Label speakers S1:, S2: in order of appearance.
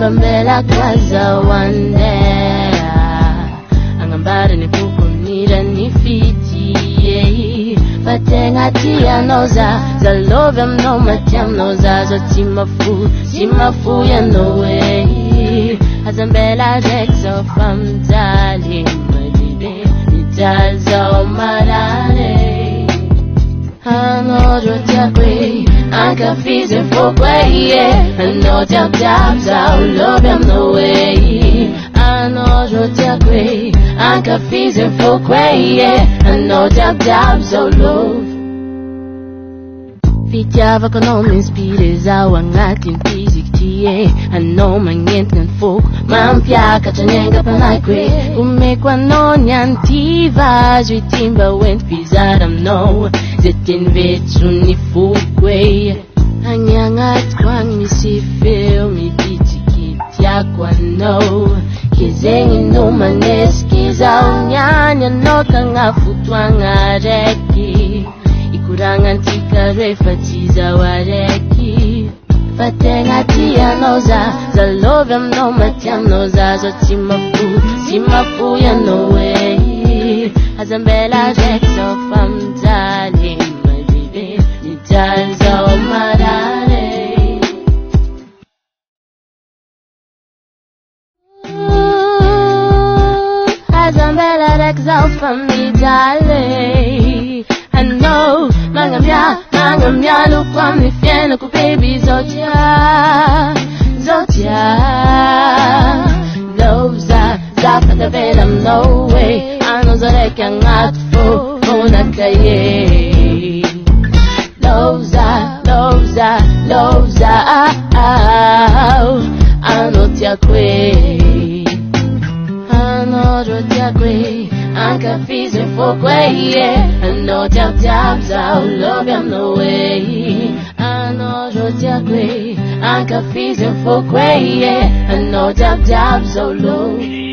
S1: Bambela kaza wande Angambara ni kukunira ni fiti Batenga tia noza Za love no matiam noza Zo timafu ya no way Azambela rekso fam dali Malibe Nitazo marale Anotro tiakwe Anka fize fokwe Ano tap za love no way Anotro tiakwe Anka fize fokwe Ano tap za love Fitiava kono m'inspire zawa ngatin fizik tie Ano mangent ngan folk Mampia kachanenga panaikwe Umekwa no nyantiva Zwitimba went pizaram no Zetin vetsu ni fukwe Anyangat kwang misifil Mikitikitya kwa no Kizengi no maneski Zao nyanya no kangafutwa ngareki Ikurangan tika refatiza wareki Fatenga tia noza Za lovem no matiam noza Zo timafu ya no way Azambela rekso fam dali Malibe Nitazo marale Azambela rekso fam dali I know, mangamya, lukwa mifieno ku baby zotia Loza, zafata velam no way Ano zoreka ngatfo, unakaye Loza, ano tiakwe Ano rotiakwe Anka fize fokwe Ano tap za love am no way Ano rotiakwe Anka fize fokwe Ano tap za love